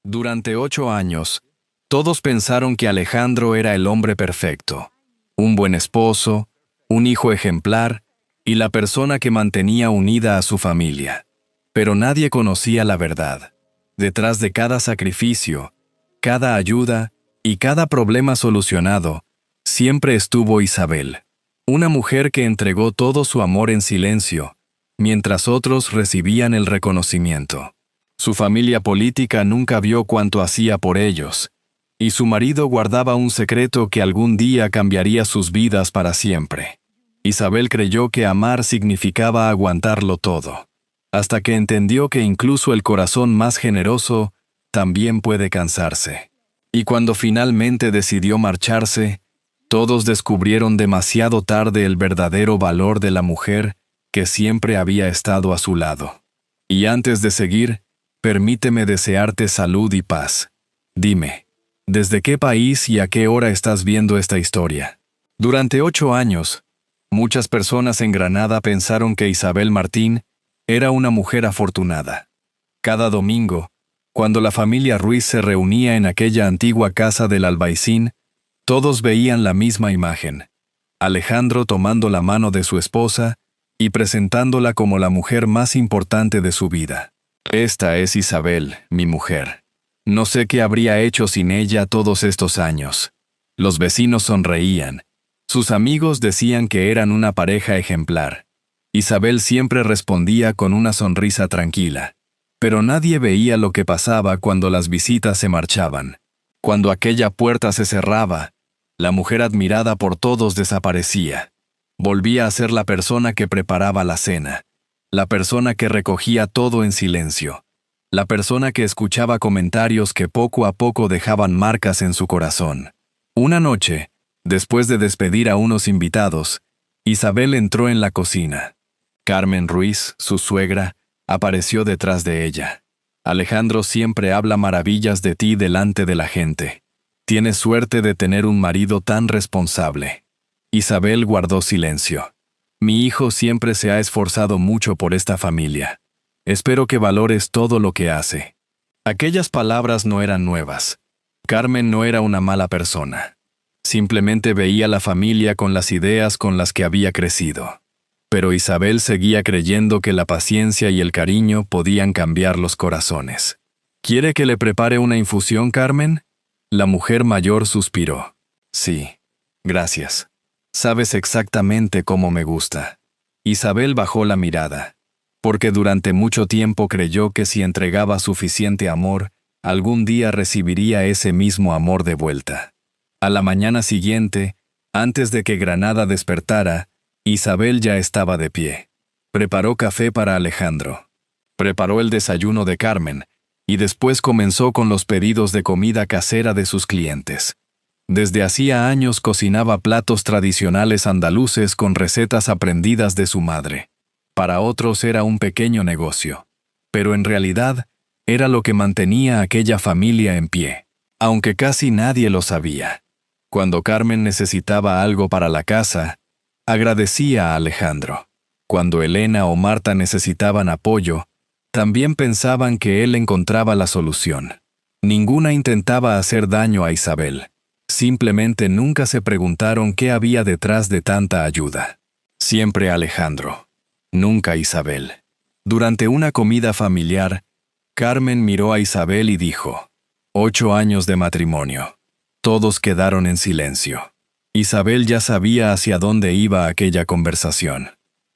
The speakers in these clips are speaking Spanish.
Durante 8 años, todos pensaron que Alejandro era el hombre perfecto, un buen esposo, un hijo ejemplar y la persona que mantenía unida a su familia. Pero nadie conocía la verdad. Detrás de cada sacrificio, cada ayuda y cada problema solucionado, siempre estuvo Isabel, una mujer que entregó todo su amor en silencio, mientras otros recibían el reconocimiento. Su familia política nunca vio cuánto hacía por ellos, y su marido guardaba un secreto que algún día cambiaría sus vidas para siempre. Isabel creyó que amar significaba aguantarlo todo, hasta que entendió que incluso el corazón más generoso también puede cansarse. Y cuando finalmente decidió marcharse, todos descubrieron demasiado tarde el verdadero valor de la mujer que siempre había estado a su lado. Y antes de seguir, permíteme desearte salud y paz. Dime, ¿desde qué país y a qué hora estás viendo esta historia? Durante 8 años, muchas personas en Granada pensaron que Isabel Martín era una mujer afortunada. Cada domingo, cuando la familia Ruiz se reunía en aquella antigua casa del Albaicín, todos veían la misma imagen: Alejandro tomando la mano de su esposa y presentándola como la mujer más importante de su vida. Esta es Isabel, mi mujer. No sé qué habría hecho sin ella todos estos años. Los vecinos sonreían. Sus amigos decían que eran una pareja ejemplar. Isabel siempre respondía con una sonrisa tranquila. Pero nadie veía lo que pasaba cuando las visitas se marchaban. Cuando aquella puerta se cerraba, la mujer admirada por todos desaparecía. Volvía a ser la persona que preparaba la cena, la persona que recogía todo en silencio, la persona que escuchaba comentarios que poco a poco dejaban marcas en su corazón. Una noche, después de despedir a unos invitados, Isabel entró en la cocina. Carmen Ruiz, su suegra, apareció detrás de ella. Alejandro siempre habla maravillas de ti delante de la gente. Tienes suerte de tener un marido tan responsable. Isabel guardó silencio. Mi hijo siempre se ha esforzado mucho por esta familia. Espero que valores todo lo que hace. Aquellas palabras no eran nuevas. Carmen no era una mala persona. Simplemente veía la familia con las ideas con las que había crecido. Pero Isabel seguía creyendo que la paciencia y el cariño podían cambiar los corazones. ¿Quiere que le prepare una infusión, Carmen? La mujer mayor suspiró. Sí, gracias. Sabes exactamente cómo me gusta. Isabel bajó la mirada, porque durante mucho tiempo creyó que si entregaba suficiente amor, algún día recibiría ese mismo amor de vuelta. A la mañana siguiente, antes de que Granada despertara, Isabel ya estaba de pie. Preparó café para Alejandro. Preparó el desayuno de Carmen, y después comenzó con los pedidos de comida casera de sus clientes. Desde hacía años cocinaba platos tradicionales andaluces con recetas aprendidas de su madre. Para otros era un pequeño negocio, pero en realidad era lo que mantenía a aquella familia en pie, aunque casi nadie lo sabía. Cuando Carmen necesitaba algo para la casa, agradecía a Alejandro. Cuando Elena o Marta necesitaban apoyo, también pensaban que él encontraba la solución. Ninguna intentaba hacer daño a Isabel. Simplemente nunca se preguntaron qué había detrás de tanta ayuda. Siempre Alejandro. Nunca Isabel. Durante una comida familiar, Carmen miró a Isabel y dijo: 8 años de matrimonio. Todos quedaron en silencio. Isabel ya sabía hacia dónde iba aquella conversación.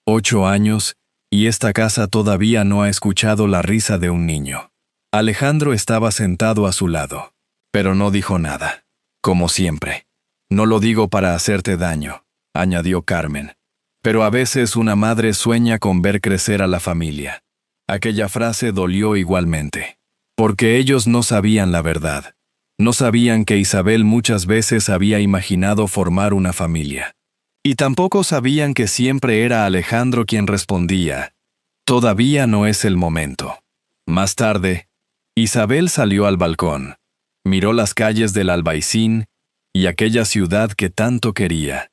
8 años, y esta casa todavía no ha escuchado la risa de un niño. Alejandro estaba sentado a su lado, pero no dijo nada. Como siempre. No lo digo para hacerte daño, añadió Carmen. Pero a veces una madre sueña con ver crecer a la familia. Aquella frase dolió igualmente. Porque ellos no sabían la verdad. No sabían que Isabel muchas veces había imaginado formar una familia. Y tampoco sabían que siempre era Alejandro quien respondía: todavía no es el momento. Más tarde, Isabel salió al balcón. Miró las calles del Albaicín y aquella ciudad que tanto quería.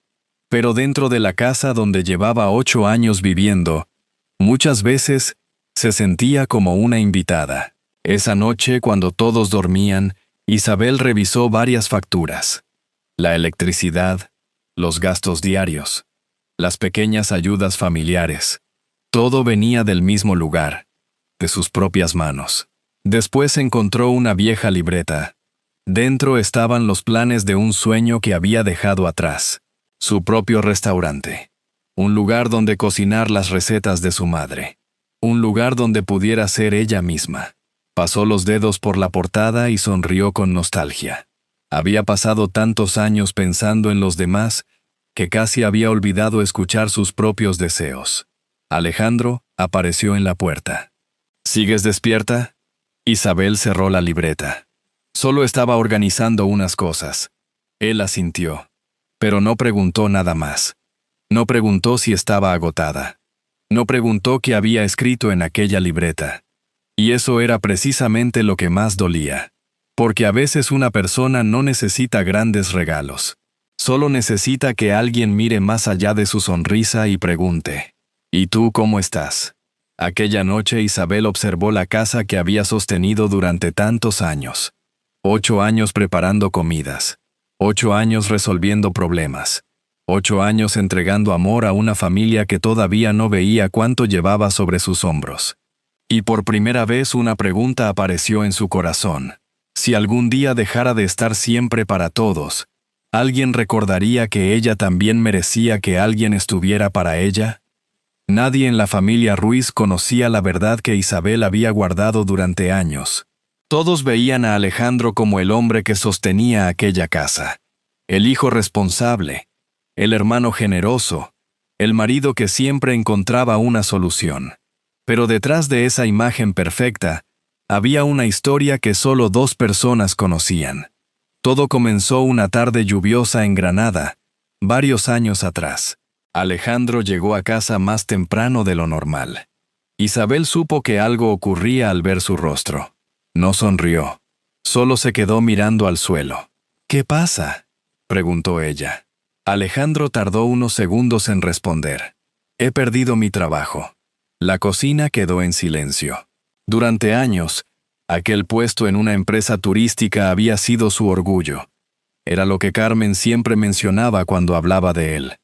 Pero dentro de la casa donde llevaba 8 años viviendo, muchas veces se sentía como una invitada. Esa noche, cuando todos dormían, Isabel revisó varias facturas. La electricidad, los gastos diarios, las pequeñas ayudas familiares. Todo venía del mismo lugar, de sus propias manos. Después encontró una vieja libreta. Dentro estaban los planes de un sueño que había dejado atrás. Su propio restaurante. Un lugar donde cocinar las recetas de su madre. Un lugar donde pudiera ser ella misma. Pasó los dedos por la portada y sonrió con nostalgia. Había pasado tantos años pensando en los demás que casi había olvidado escuchar sus propios deseos. Alejandro apareció en la puerta. ¿Sigues despierta? Isabel cerró la libreta. Solo estaba organizando unas cosas. Él asintió, pero no preguntó nada más. No preguntó si estaba agotada. No preguntó qué había escrito en aquella libreta. Y eso era precisamente lo que más dolía. Porque a veces una persona no necesita grandes regalos. Solo necesita que alguien mire más allá de su sonrisa y pregunte, ¿y tú cómo estás? Aquella noche Isabel observó la casa que había sostenido durante tantos años. 8 años preparando comidas. 8 años resolviendo problemas. 8 años entregando amor a una familia que todavía no veía cuánto llevaba sobre sus hombros. Y por primera vez una pregunta apareció en su corazón. Si algún día dejara de estar siempre para todos, ¿alguien recordaría que ella también merecía que alguien estuviera para ella? Nadie en la familia Ruiz conocía la verdad que Isabel había guardado durante años. Todos veían a Alejandro como el hombre que sostenía aquella casa, el hijo responsable, el hermano generoso, el marido que siempre encontraba una solución. Pero detrás de esa imagen perfecta, había una historia que solo 2 personas conocían. Todo comenzó una tarde lluviosa en Granada, varios años atrás. Alejandro llegó a casa más temprano de lo normal. Isabel supo que algo ocurría al ver su rostro. No sonrió. Solo se quedó mirando al suelo. ¿Qué pasa?, preguntó ella. Alejandro tardó unos segundos en responder. He perdido mi trabajo. La cocina quedó en silencio. Durante años, aquel puesto en una empresa turística había sido su orgullo. Era lo que Carmen siempre mencionaba cuando hablaba de él.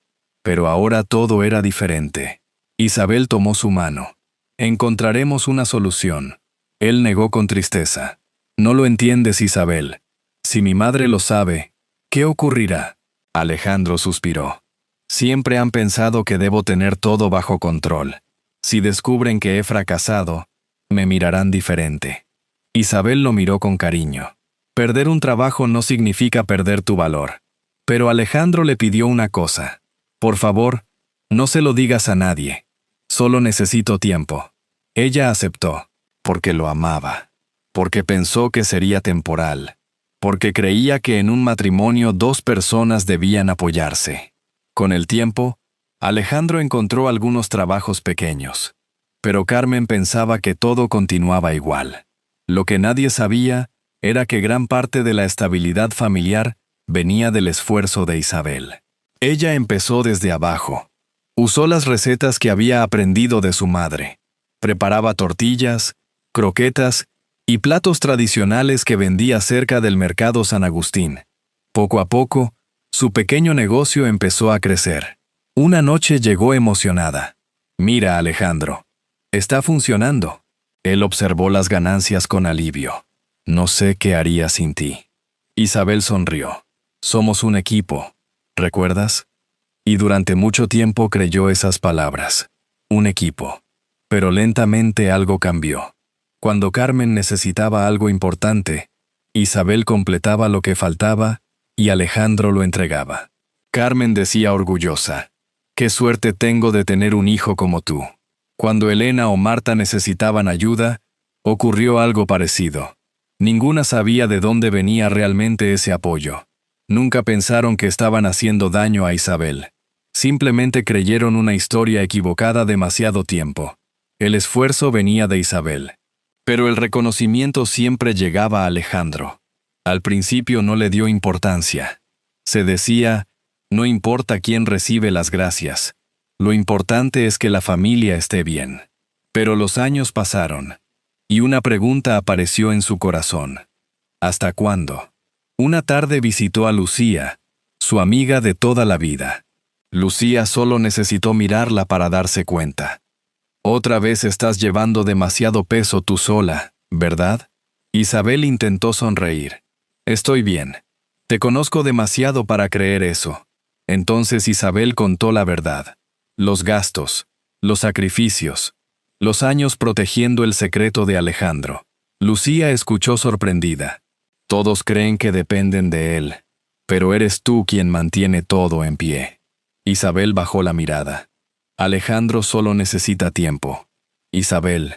Pero ahora todo era diferente. Isabel tomó su mano. Encontraremos una solución. Él negó con tristeza. No lo entiendes, Isabel. Si mi madre lo sabe, ¿qué ocurrirá? Alejandro suspiró. Siempre han pensado que debo tener todo bajo control. Si descubren que he fracasado, me mirarán diferente. Isabel lo miró con cariño. Perder un trabajo no significa perder tu valor. Pero Alejandro le pidió una cosa. Por favor, no se lo digas a nadie. Solo necesito tiempo. Ella aceptó, porque lo amaba. Porque pensó que sería temporal. Porque creía que en un matrimonio 2 personas debían apoyarse. Con el tiempo, Alejandro encontró algunos trabajos pequeños. Pero Carmen pensaba que todo continuaba igual. Lo que nadie sabía era que gran parte de la estabilidad familiar venía del esfuerzo de Isabel. Ella empezó desde abajo. Usó las recetas que había aprendido de su madre. Preparaba tortillas, croquetas y platos tradicionales que vendía cerca del mercado San Agustín. Poco a poco, su pequeño negocio empezó a crecer. Una noche llegó emocionada. Mira, Alejandro. Está funcionando. Él observó las ganancias con alivio. No sé qué haría sin ti. Isabel sonrió. Somos un equipo. ¿Recuerdas? Y durante mucho tiempo creyó esas palabras. Un equipo. Pero lentamente algo cambió. Cuando Carmen necesitaba algo importante, Isabel completaba lo que faltaba y Alejandro lo entregaba. Carmen decía orgullosa, «Qué suerte tengo de tener un hijo como tú». Cuando Elena o Marta necesitaban ayuda, ocurrió algo parecido. Ninguna sabía de dónde venía realmente ese apoyo. Nunca pensaron que estaban haciendo daño a Isabel. Simplemente creyeron una historia equivocada demasiado tiempo. El esfuerzo venía de Isabel. Pero el reconocimiento siempre llegaba a Alejandro. Al principio no le dio importancia. Se decía, no importa quién recibe las gracias. Lo importante es que la familia esté bien. Pero los años pasaron. y una pregunta apareció en su corazón. ¿Hasta cuándo? Una tarde visitó a Lucía, su amiga de toda la vida. Lucía solo necesitó mirarla para darse cuenta. Otra vez estás llevando demasiado peso tú sola, ¿verdad? Isabel intentó sonreír. Estoy bien. Te conozco demasiado para creer eso. Entonces Isabel contó la verdad. Los gastos, los sacrificios, los años protegiendo el secreto de Alejandro. Lucía escuchó sorprendida. Todos creen que dependen de él, pero eres tú quien mantiene todo en pie. Isabel bajó la mirada. Alejandro solo necesita tiempo. Isabel,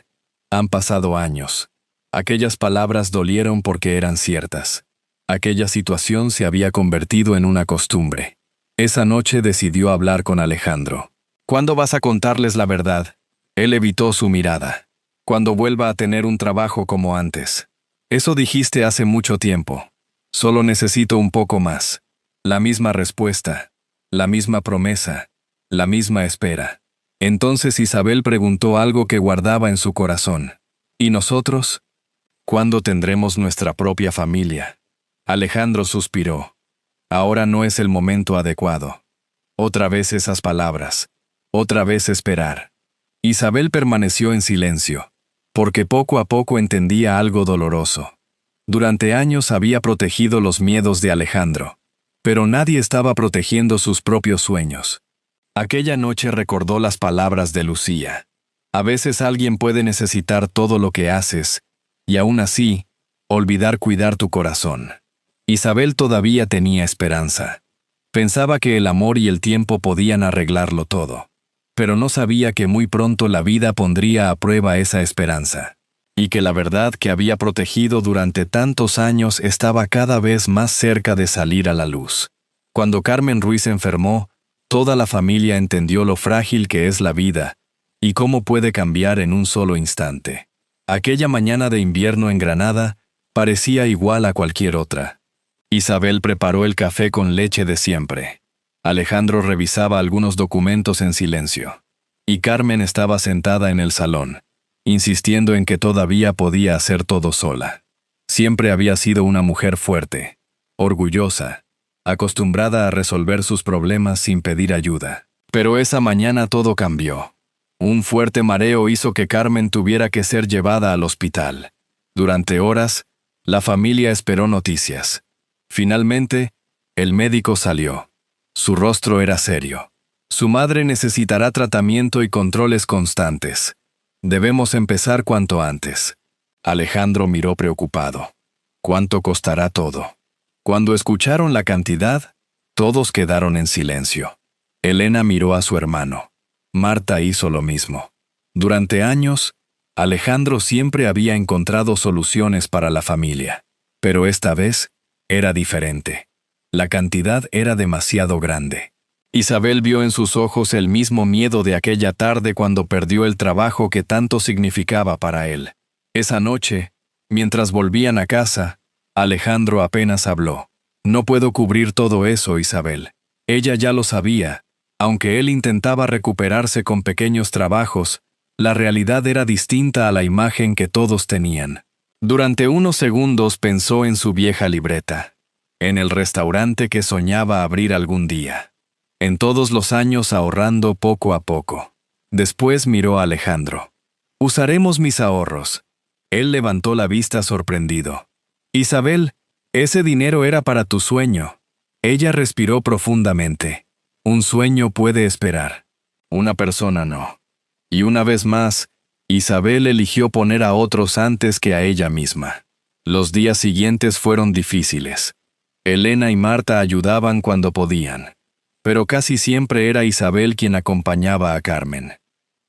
han pasado años. Aquellas palabras dolieron porque eran ciertas. Aquella situación se había convertido en una costumbre. Esa noche decidió hablar con Alejandro. ¿Cuándo vas a contarles la verdad? Él evitó su mirada. Cuando vuelva a tener un trabajo como antes. Eso dijiste hace mucho tiempo. Solo necesito un poco más. La misma respuesta. La misma promesa. La misma espera. Entonces Isabel preguntó algo que guardaba en su corazón. ¿Y nosotros? ¿Cuándo tendremos nuestra propia familia? Alejandro suspiró. Ahora no es el momento adecuado. Otra vez esas palabras. Otra vez esperar. Isabel permaneció en silencio, porque poco a poco entendía algo doloroso. Durante años había protegido los miedos de Alejandro, pero nadie estaba protegiendo sus propios sueños. Aquella noche recordó las palabras de Lucía. A veces alguien puede necesitar todo lo que haces, y aún así, olvidar cuidar tu corazón. Isabel todavía tenía esperanza. Pensaba que el amor y el tiempo podían arreglarlo todo. Pero no sabía que muy pronto la vida pondría a prueba esa esperanza. Y que la verdad que había protegido durante tantos años estaba cada vez más cerca de salir a la luz. Cuando Carmen Ruiz enfermó, toda la familia entendió lo frágil que es la vida y cómo puede cambiar en un solo instante. Aquella mañana de invierno en Granada parecía igual a cualquier otra. Isabel preparó el café con leche de siempre. Alejandro revisaba algunos documentos en silencio. Y Carmen estaba sentada en el salón, insistiendo en que todavía podía hacer todo sola. Siempre había sido una mujer fuerte, orgullosa, acostumbrada a resolver sus problemas sin pedir ayuda. Pero esa mañana todo cambió. Un fuerte mareo hizo que Carmen tuviera que ser llevada al hospital. Durante horas, la familia esperó noticias. Finalmente, el médico salió. Su rostro era serio. Su madre necesitará tratamiento y controles constantes. Debemos empezar cuanto antes. Alejandro miró preocupado. ¿Cuánto costará todo? Cuando escucharon la cantidad, todos quedaron en silencio. Elena miró a su hermano. Marta hizo lo mismo. Durante años, Alejandro siempre había encontrado soluciones para la familia. Pero esta vez, era diferente. La cantidad era demasiado grande. Isabel vio en sus ojos el mismo miedo de aquella tarde cuando perdió el trabajo que tanto significaba para él. Esa noche, mientras volvían a casa, Alejandro apenas habló. No puedo cubrir todo eso, Isabel. Ella ya lo sabía. Aunque él intentaba recuperarse con pequeños trabajos, la realidad era distinta a la imagen que todos tenían. Durante unos segundos pensó en su vieja libreta. En el restaurante que soñaba abrir algún día. En todos los años ahorrando poco a poco. Después miró a Alejandro. Usaremos mis ahorros. Él levantó la vista sorprendido. Isabel, ese dinero era para tu sueño. Ella respiró profundamente. Un sueño puede esperar. Una persona no. Y una vez más, Isabel eligió poner a otros antes que a ella misma. Los días siguientes fueron difíciles. Elena y Marta ayudaban cuando podían, pero casi siempre era Isabel quien acompañaba a Carmen.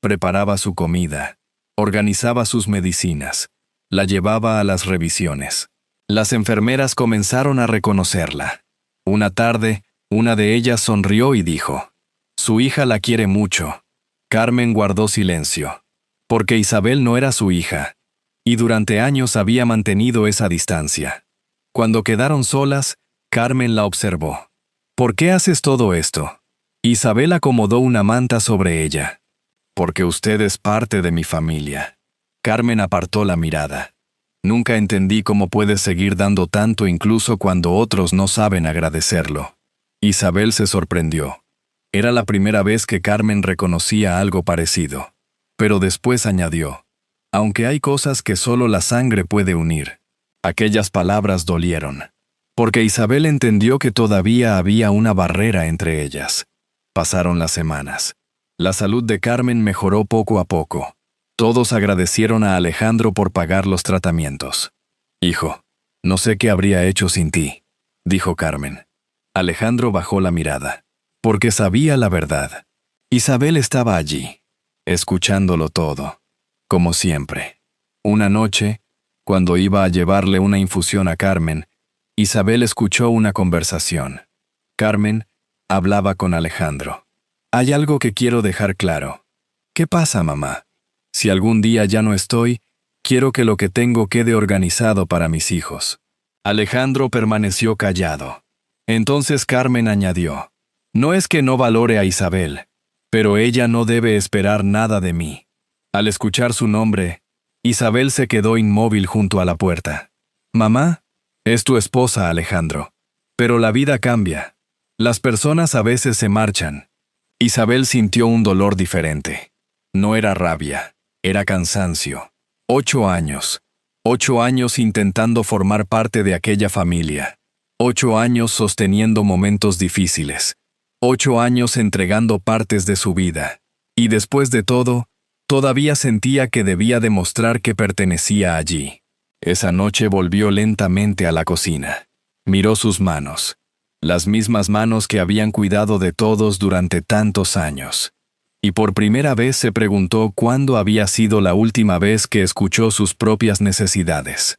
Preparaba su comida, organizaba sus medicinas, la llevaba a las revisiones. Las enfermeras comenzaron a reconocerla. Una tarde, una de ellas sonrió y dijo, «Su hija la quiere mucho». Carmen guardó silencio, porque Isabel no era su hija, y durante años había mantenido esa distancia. Cuando quedaron solas, Carmen la observó. «¿Por qué haces todo esto?» Isabel acomodó una manta sobre ella. «Porque usted es parte de mi familia». Carmen apartó la mirada. Nunca entendí cómo puedes seguir dando tanto incluso cuando otros no saben agradecerlo. Isabel se sorprendió. Era la primera vez que Carmen reconocía algo parecido. Pero después añadió, aunque hay cosas que solo la sangre puede unir. Aquellas palabras dolieron. Porque Isabel entendió que todavía había una barrera entre ellas. Pasaron las semanas. La salud de Carmen mejoró poco a poco. Todos agradecieron a Alejandro por pagar los tratamientos. Hijo, no sé qué habría hecho sin ti, dijo Carmen. Alejandro bajó la mirada, porque sabía la verdad. Isabel estaba allí, escuchándolo todo, como siempre. Una noche, cuando iba a llevarle una infusión a Carmen, Isabel escuchó una conversación. Carmen hablaba con Alejandro. Hay algo que quiero dejar claro. ¿Qué pasa, mamá? Si algún día ya no estoy, quiero que lo que tengo quede organizado para mis hijos. Alejandro permaneció callado. Entonces Carmen añadió, no es que no valore a Isabel, pero ella no debe esperar nada de mí. Al escuchar su nombre, Isabel se quedó inmóvil junto a la puerta. Mamá, es tu esposa, Alejandro. Pero la vida cambia. Las personas a veces se marchan. Isabel sintió un dolor diferente. No era rabia. Era cansancio. 8 años. 8 años intentando formar parte de aquella familia. 8 años sosteniendo momentos difíciles. 8 años entregando partes de su vida. Y después de todo, todavía sentía que debía demostrar que pertenecía allí. Esa noche volvió lentamente a la cocina. Miró sus manos. Las mismas manos que habían cuidado de todos durante tantos años. Y por primera vez se preguntó cuándo había sido la última vez que escuchó sus propias necesidades.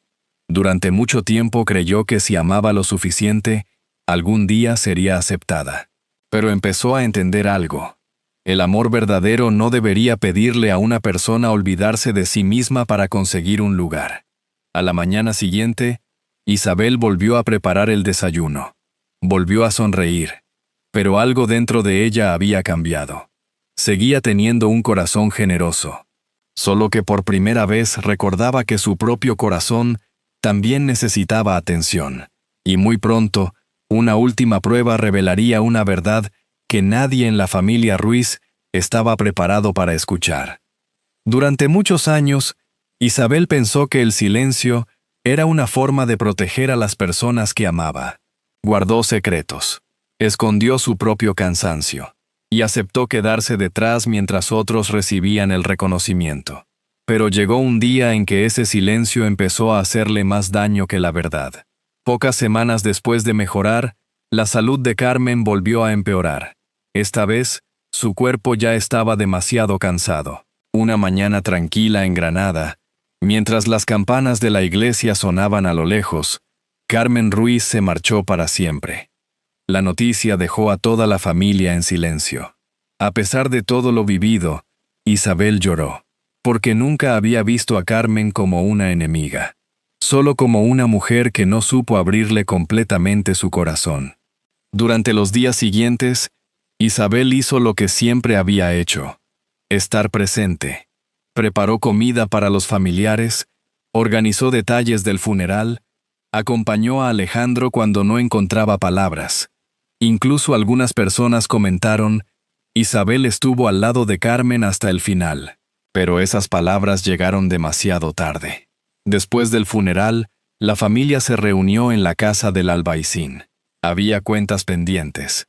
Durante mucho tiempo creyó que si amaba lo suficiente, algún día sería aceptada. Pero empezó a entender algo. El amor verdadero no debería pedirle a una persona olvidarse de sí misma para conseguir un lugar. A la mañana siguiente, Isabel volvió a preparar el desayuno. Volvió a sonreír. Pero algo dentro de ella había cambiado. Seguía teniendo un corazón generoso, solo que por primera vez recordaba que su propio corazón también necesitaba atención, y muy pronto, una última prueba revelaría una verdad que nadie en la familia Ruiz estaba preparado para escuchar. Durante muchos años, Isabel pensó que el silencio era una forma de proteger a las personas que amaba. Guardó secretos, escondió su propio cansancio. Y aceptó quedarse detrás mientras otros recibían el reconocimiento. Pero llegó un día en que ese silencio empezó a hacerle más daño que la verdad. Pocas semanas después de mejorar, la salud de Carmen volvió a empeorar. Esta vez, su cuerpo ya estaba demasiado cansado. Una mañana tranquila en Granada, mientras las campanas de la iglesia sonaban a lo lejos, Carmen Ruiz se marchó para siempre. La noticia dejó a toda la familia en silencio. A pesar de todo lo vivido, Isabel lloró, porque nunca había visto a Carmen como una enemiga, solo como una mujer que no supo abrirle completamente su corazón. Durante los días siguientes, Isabel hizo lo que siempre había hecho: estar presente. Preparó comida para los familiares, organizó detalles del funeral, acompañó a Alejandro cuando no encontraba palabras. Incluso algunas personas comentaron, Isabel estuvo al lado de Carmen hasta el final. Pero esas palabras llegaron demasiado tarde. Después del funeral, la familia se reunió en la casa del albaicín. Había cuentas pendientes,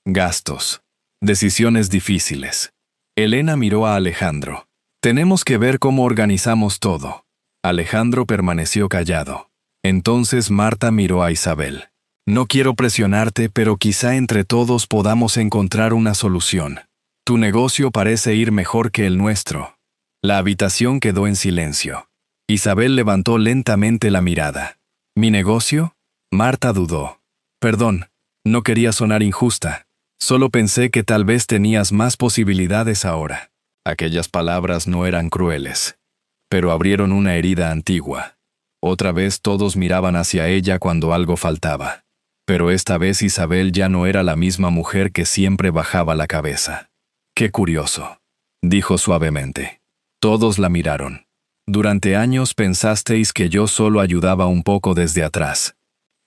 gastos, decisiones difíciles. Elena miró a Alejandro. Tenemos que ver cómo organizamos todo. Alejandro permaneció callado. Entonces Marta miró a Isabel. No quiero presionarte, pero quizá entre todos podamos encontrar una solución. Tu negocio parece ir mejor que el nuestro. La habitación quedó en silencio. Isabel levantó lentamente la mirada. ¿Mi negocio? Marta dudó. Perdón, no quería sonar injusta. Solo pensé que tal vez tenías más posibilidades ahora. Aquellas palabras no eran crueles, pero abrieron una herida antigua. Otra vez todos miraban hacia ella cuando algo faltaba. Pero esta vez Isabel ya no era la misma mujer que siempre bajaba la cabeza. «Qué curioso», dijo suavemente. Todos la miraron. Durante años pensasteis que yo solo ayudaba un poco desde atrás.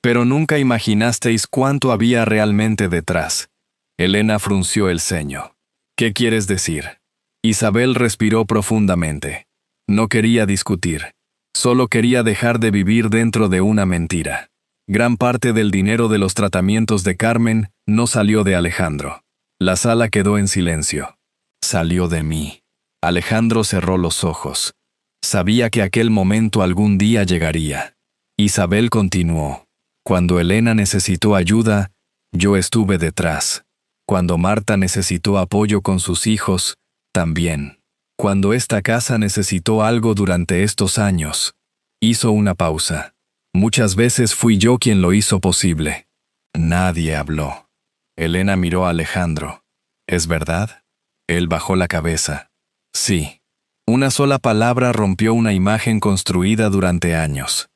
Pero nunca imaginasteis cuánto había realmente detrás. Elena frunció el ceño. ¿Qué quieres decir? Isabel respiró profundamente. No quería discutir. Solo quería dejar de vivir dentro de una mentira. Gran parte del dinero de los tratamientos de Carmen no salió de Alejandro. La sala quedó en silencio. Salió de mí. Alejandro cerró los ojos. Sabía que aquel momento algún día llegaría. Isabel continuó. Cuando Elena necesitó ayuda, yo estuve detrás. Cuando Marta necesitó apoyo con sus hijos, también. Cuando esta casa necesitó algo durante estos años, hizo una pausa. Muchas veces fui yo quien lo hizo posible. Nadie habló. Elena miró a Alejandro. ¿Es verdad? Él bajó la cabeza. Sí. Una sola palabra rompió una imagen construida durante años.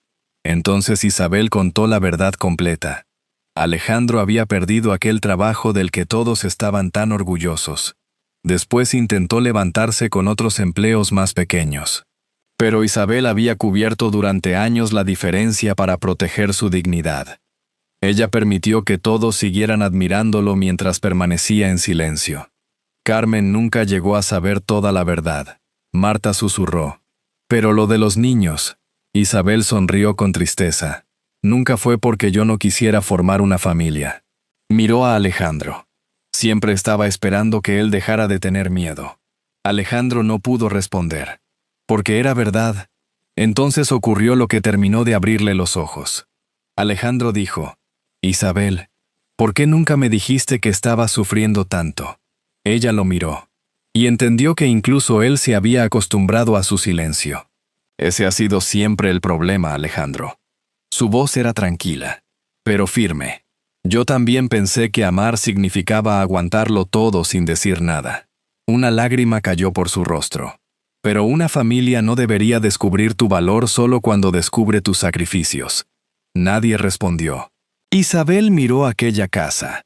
Entonces Isabel contó la verdad completa. Alejandro había perdido aquel trabajo del que todos estaban tan orgullosos. Después intentó levantarse con otros empleos más pequeños. Pero Isabel había cubierto durante años la diferencia para proteger su dignidad. Ella permitió que todos siguieran admirándolo mientras permanecía en silencio. Carmen nunca llegó a saber toda la verdad. Marta susurró. Pero lo de los niños. Isabel sonrió con tristeza. Nunca fue porque yo no quisiera formar una familia. Miró a Alejandro. Siempre estaba esperando que él dejara de tener miedo. Alejandro no pudo responder. Porque era verdad. Entonces ocurrió lo que terminó de abrirle los ojos. Alejandro dijo, Isabel, ¿por qué nunca me dijiste que estabas sufriendo tanto? Ella lo miró. Y entendió que incluso él se había acostumbrado a su silencio. Ese ha sido siempre el problema, Alejandro. Su voz era tranquila, pero firme. Yo también pensé que amar significaba aguantarlo todo sin decir nada. Una lágrima cayó por su rostro. Pero una familia no debería descubrir tu valor solo cuando descubre tus sacrificios. Nadie respondió. Isabel miró aquella casa.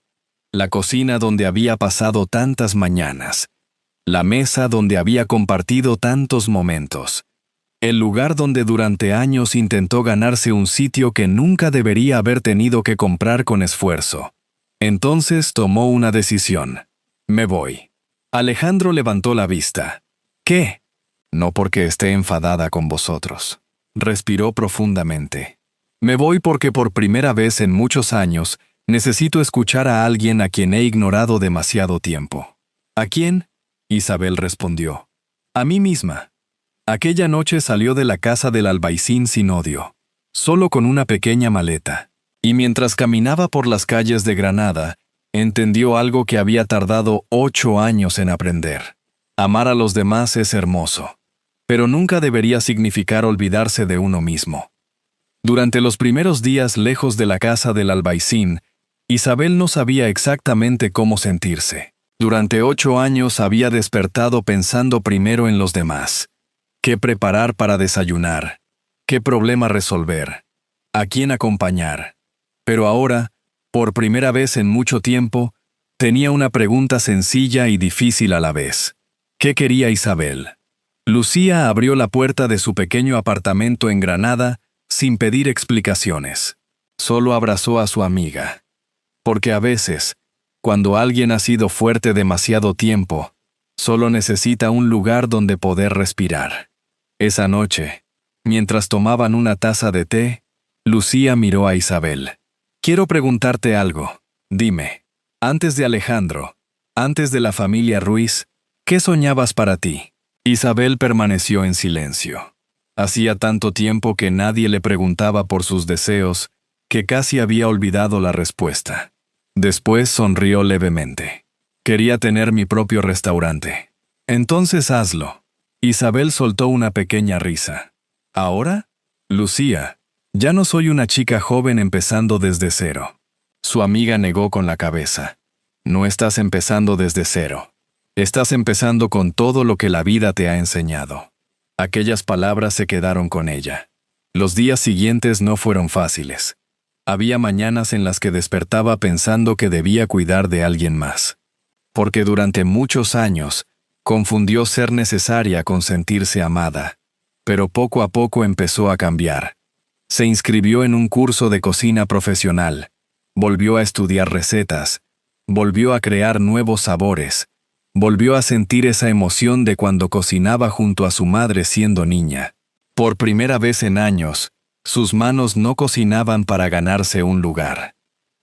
La cocina donde había pasado tantas mañanas. La mesa donde había compartido tantos momentos. El lugar donde durante años intentó ganarse un sitio que nunca debería haber tenido que comprar con esfuerzo. Entonces tomó una decisión. Me voy. Alejandro levantó la vista. ¿Qué? No porque esté enfadada con vosotros. Respiró profundamente. Me voy porque por primera vez en muchos años necesito escuchar a alguien a quien he ignorado demasiado tiempo. ¿A quién? Isabel respondió. A mí misma. Aquella noche salió de la casa del albaicín sin odio, solo con una pequeña maleta. Y mientras caminaba por las calles de Granada, entendió algo que había tardado 8 años en aprender. Amar a los demás es hermoso, pero nunca debería significar olvidarse de uno mismo. Durante los primeros días lejos de la casa del albaicín, Isabel no sabía exactamente cómo sentirse. Durante 8 años había despertado pensando primero en los demás. ¿Qué preparar para desayunar? ¿Qué problema resolver? ¿A quién acompañar? Pero ahora, por primera vez en mucho tiempo, tenía una pregunta sencilla y difícil a la vez. ¿Qué quería Isabel? Lucía abrió la puerta de su pequeño apartamento en Granada sin pedir explicaciones. Solo abrazó a su amiga. Porque a veces, cuando alguien ha sido fuerte demasiado tiempo, solo necesita un lugar donde poder respirar. Esa noche, mientras tomaban una taza de té, Lucía miró a Isabel. Quiero preguntarte algo. Dime, antes de Alejandro, antes de la familia Ruiz, ¿qué soñabas para ti? Isabel permaneció en silencio. Hacía tanto tiempo que nadie le preguntaba por sus deseos, que casi había olvidado la respuesta. Después sonrió levemente. Quería tener mi propio restaurante. Entonces hazlo. Isabel soltó una pequeña risa. ¿Ahora? Lucía, ya no soy una chica joven empezando desde cero. Su amiga negó con la cabeza. No estás empezando desde cero. Estás empezando con todo lo que la vida te ha enseñado. Aquellas palabras se quedaron con ella. Los días siguientes no fueron fáciles. Había mañanas en las que despertaba pensando que debía cuidar de alguien más. Porque durante muchos años, confundió ser necesaria con sentirse amada. pero poco a poco empezó a cambiar. Se inscribió en un curso de cocina profesional, volvió a estudiar recetas, volvió a crear nuevos sabores, volvió a sentir esa emoción de cuando cocinaba junto a su madre siendo niña. Por primera vez en años, sus manos no cocinaban para ganarse un lugar.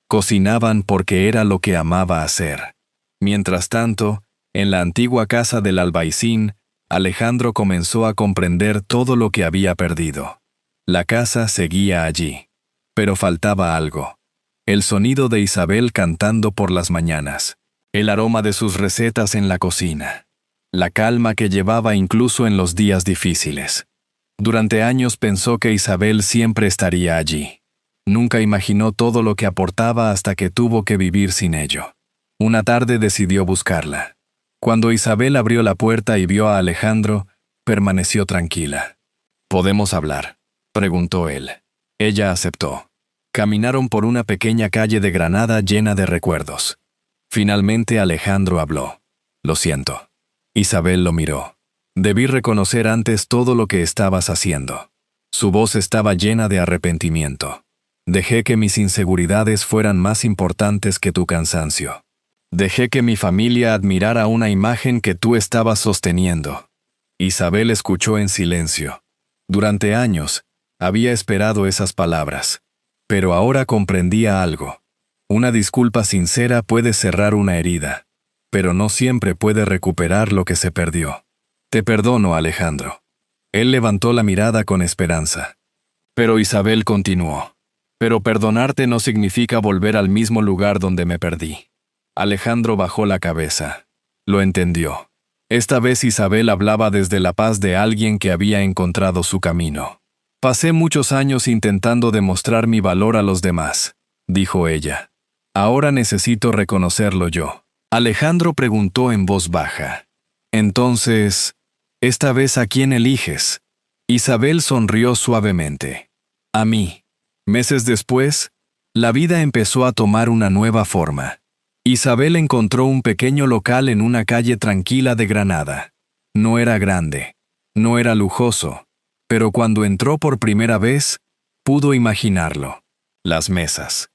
Cocinaban porque era lo que amaba hacer. Mientras tanto, en la antigua casa del albaicín, Alejandro comenzó a comprender todo lo que había perdido. La casa seguía allí, pero faltaba algo. El sonido de Isabel cantando por las mañanas, el aroma de sus recetas en la cocina, la calma que llevaba incluso en los días difíciles. Durante años pensó que Isabel siempre estaría allí. Nunca imaginó todo lo que aportaba hasta que tuvo que vivir sin ello. Una tarde decidió buscarla. Cuando Isabel abrió la puerta y vio a Alejandro, permaneció tranquila. ¿Podemos hablar?, preguntó él. Ella aceptó. Caminaron por una pequeña calle de Granada llena de recuerdos. Finalmente Alejandro habló. Lo siento. Isabel lo miró. Debí reconocer antes todo lo que estabas haciendo. Su voz estaba llena de arrepentimiento. Dejé que mis inseguridades fueran más importantes que tu cansancio. Dejé que mi familia admirara una imagen que tú estabas sosteniendo. Isabel escuchó en silencio. Durante años, había esperado esas palabras. Pero ahora comprendía algo. Una disculpa sincera puede cerrar una herida, pero no siempre puede recuperar lo que se perdió. Te perdono, Alejandro. Él levantó la mirada con esperanza. Pero Isabel continuó. Pero perdonarte no significa volver al mismo lugar donde me perdí. Alejandro bajó la cabeza. Lo entendió. Esta vez Isabel hablaba desde la paz de alguien que había encontrado su camino. Pasé muchos años intentando demostrar mi valor a los demás, dijo ella. Ahora necesito reconocerlo yo. Alejandro preguntó en voz baja. Entonces, ¿esta vez a quién eliges? Isabel sonrió suavemente. A mí. Meses después, la vida empezó a tomar una nueva forma. Isabel encontró un pequeño local en una calle tranquila de Granada. No era grande, no era lujoso, pero cuando entró por primera vez, pudo imaginarlo. Las mesas,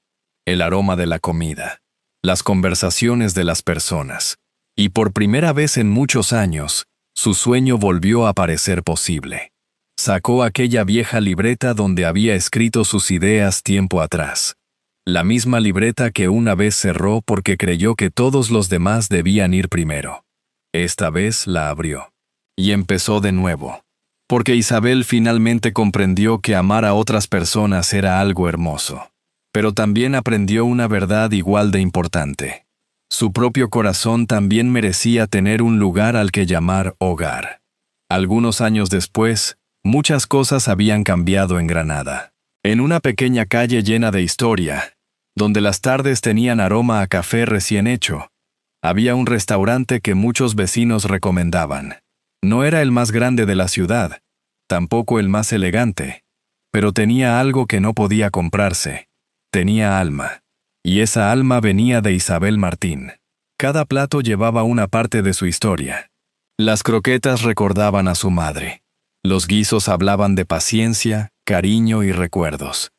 el aroma de la comida, las conversaciones de las personas. Y por primera vez en muchos años, su sueño volvió a parecer posible. Sacó aquella vieja libreta donde había escrito sus ideas tiempo atrás. La misma libreta que una vez cerró porque creyó que todos los demás debían ir primero. Esta vez la abrió. Y empezó de nuevo. Porque Isabel finalmente comprendió que amar a otras personas era algo hermoso. Pero también aprendió una verdad igual de importante. Su propio corazón también merecía tener un lugar al que llamar hogar. Algunos años después, muchas cosas habían cambiado en Granada. En una pequeña calle llena de historia, donde las tardes tenían aroma a café recién hecho, había un restaurante que muchos vecinos recomendaban. No era el más grande de la ciudad, tampoco el más elegante, pero tenía algo que no podía comprarse. Tenía alma. Y esa alma venía de Isabel Martín. Cada plato llevaba una parte de su historia. Las croquetas recordaban a su madre. Los guisos hablaban de paciencia, cariño y recuerdos.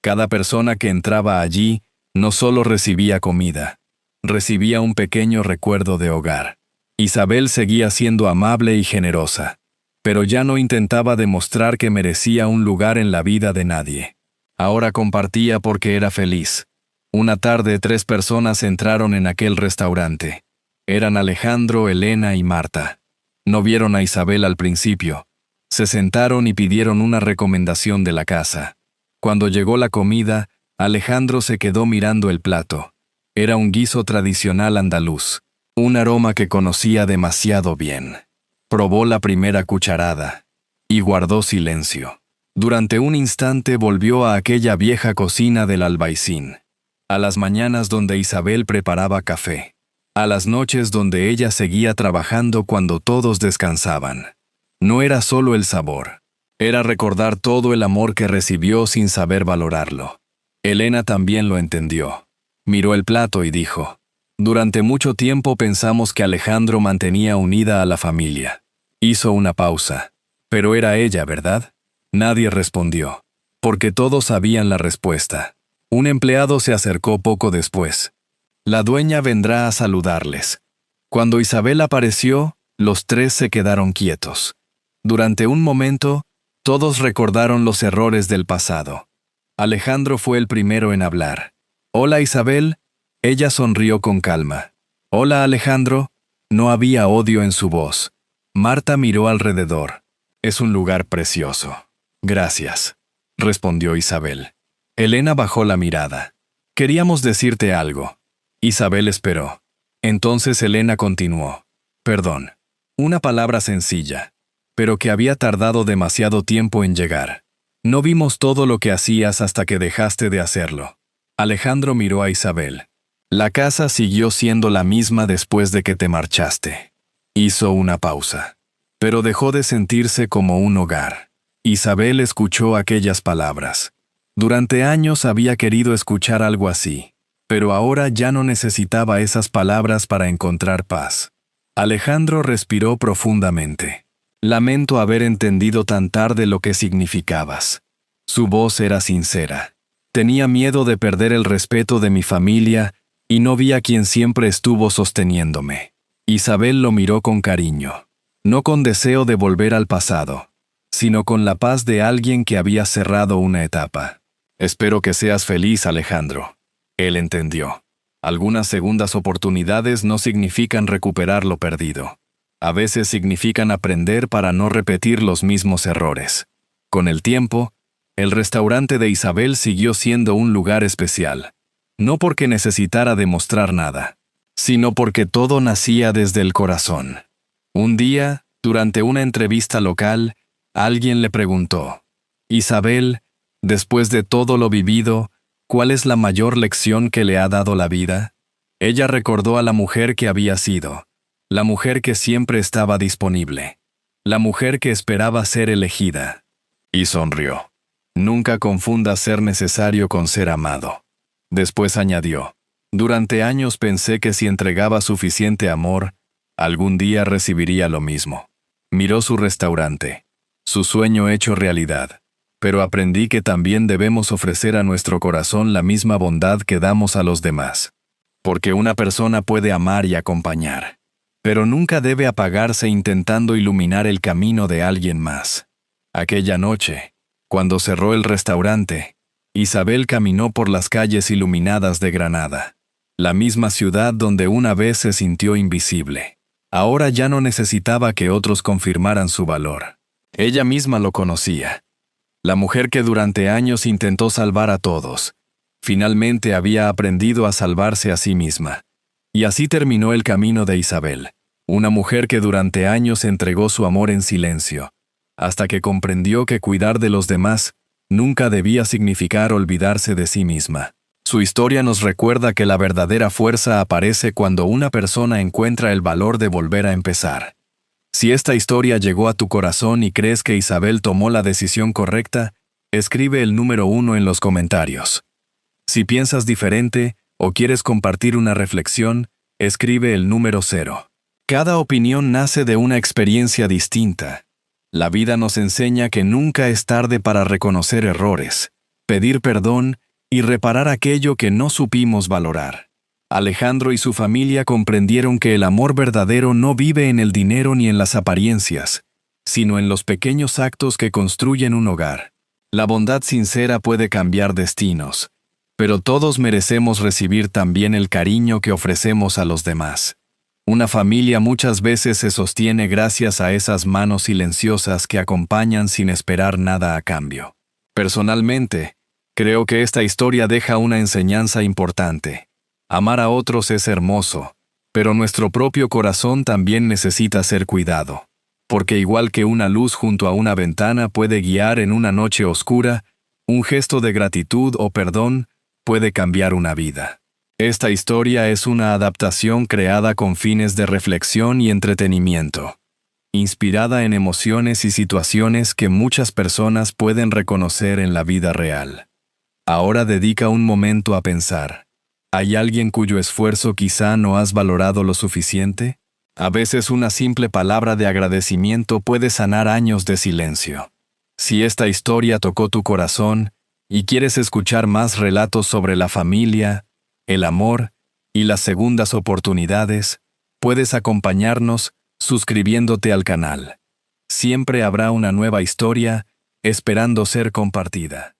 Cada persona que entraba allí no solo recibía comida, recibía un pequeño recuerdo de hogar. Isabel seguía siendo amable y generosa, pero ya no intentaba demostrar que merecía un lugar en la vida de nadie. Ahora compartía porque era feliz. Una tarde 3 personas entraron en aquel restaurante. Eran Alejandro, Elena y Marta. No vieron a Isabel al principio. Se sentaron y pidieron una recomendación de la casa. Cuando llegó la comida, Alejandro se quedó mirando el plato. Era un guiso tradicional andaluz, un aroma que conocía demasiado bien. Probó la primera cucharada y guardó silencio. Durante un instante volvió a aquella vieja cocina del albaicín, a las mañanas donde Isabel preparaba café, a las noches donde ella seguía trabajando cuando todos descansaban. No era solo el sabor, era recordar todo el amor que recibió sin saber valorarlo. Elena también lo entendió. Miró el plato y dijo, «Durante mucho tiempo pensamos que Alejandro mantenía unida a la familia». Hizo una pausa. Pero era ella, ¿verdad? Nadie respondió, porque todos sabían la respuesta. Un empleado se acercó poco después. La dueña vendrá a saludarles. Cuando Isabel apareció, los tres se quedaron quietos. Durante un momento, todos recordaron los errores del pasado. Alejandro fue el primero en hablar. «Hola, Isabel». Ella sonrió con calma. «Hola, Alejandro». No había odio en su voz. Marta miró alrededor. «Es un lugar precioso». «Gracias», respondió Isabel. Elena bajó la mirada. «Queríamos decirte algo». Isabel esperó. Entonces Elena continuó. «Perdón». Una palabra sencilla, pero que había tardado demasiado tiempo en llegar. No vimos todo lo que hacías hasta que dejaste de hacerlo. Alejandro miró a Isabel. La casa siguió siendo la misma después de que te marchaste. Hizo una pausa, pero dejó de sentirse como un hogar. Isabel escuchó aquellas palabras. Durante años había querido escuchar algo así, pero ahora ya no necesitaba esas palabras para encontrar paz. Alejandro respiró profundamente. «Lamento haber entendido tan tarde lo que significabas». Su voz era sincera. «Tenía miedo de perder el respeto de mi familia y no vi a quien siempre estuvo sosteniéndome». Isabel lo miró con cariño, no con deseo de volver al pasado, sino con la paz de alguien que había cerrado una etapa. «Espero que seas feliz, Alejandro». Él entendió. Algunas segundas oportunidades no significan recuperar lo perdido. A veces significan aprender para no repetir los mismos errores. Con el tiempo, el restaurante de Isabel siguió siendo un lugar especial. No porque necesitara demostrar nada, sino porque todo nacía desde el corazón. Un día, durante una entrevista local, alguien le preguntó: «Isabel, después de todo lo vivido, ¿cuál es la mayor lección que le ha dado la vida?». Ella recordó a la mujer que había sido, la mujer que siempre estaba disponible, la mujer que esperaba ser elegida. Y sonrió. «Nunca confunda ser necesario con ser amado». Después añadió: «Durante años pensé que si entregaba suficiente amor, algún día recibiría lo mismo». Miró su restaurante, su sueño hecho realidad. «Pero aprendí que también debemos ofrecer a nuestro corazón la misma bondad que damos a los demás. Porque una persona puede amar y acompañar, pero nunca debe apagarse intentando iluminar el camino de alguien más». Aquella noche, cuando cerró el restaurante, Isabel caminó por las calles iluminadas de Granada, la misma ciudad donde una vez se sintió invisible. Ahora ya no necesitaba que otros confirmaran su valor. Ella misma lo conocía. La mujer que durante años intentó salvar a todos, finalmente había aprendido a salvarse a sí misma. Y así terminó el camino de Isabel, una mujer que durante años entregó su amor en silencio, hasta que comprendió que cuidar de los demás nunca debía significar olvidarse de sí misma. Su historia nos recuerda que la verdadera fuerza aparece cuando una persona encuentra el valor de volver a empezar. Si esta historia llegó a tu corazón y crees que Isabel tomó la decisión correcta, escribe el número 1 en los comentarios. Si piensas diferente o quieres compartir una reflexión, escribe el número 0. Cada opinión nace de una experiencia distinta. La vida nos enseña que nunca es tarde para reconocer errores, pedir perdón y reparar aquello que no supimos valorar. Alejandro y su familia comprendieron que el amor verdadero no vive en el dinero ni en las apariencias, sino en los pequeños actos que construyen un hogar. La bondad sincera puede cambiar destinos, pero todos merecemos recibir también el cariño que ofrecemos a los demás. Una familia muchas veces se sostiene gracias a esas manos silenciosas que acompañan sin esperar nada a cambio. Personalmente, creo que esta historia deja una enseñanza importante. Amar a otros es hermoso, pero nuestro propio corazón también necesita ser cuidado. Porque igual que una luz junto a una ventana puede guiar en una noche oscura, un gesto de gratitud o perdón puede cambiar una vida. Esta historia es una adaptación creada con fines de reflexión y entretenimiento, inspirada en emociones y situaciones que muchas personas pueden reconocer en la vida real. Ahora dedica un momento a pensar. ¿Hay alguien cuyo esfuerzo quizá no has valorado lo suficiente? A veces una simple palabra de agradecimiento puede sanar años de silencio. Si esta historia tocó tu corazón y quieres escuchar más relatos sobre la familia, el amor y las segundas oportunidades, puedes acompañarnos suscribiéndote al canal. Siempre habrá una nueva historia esperando ser compartida.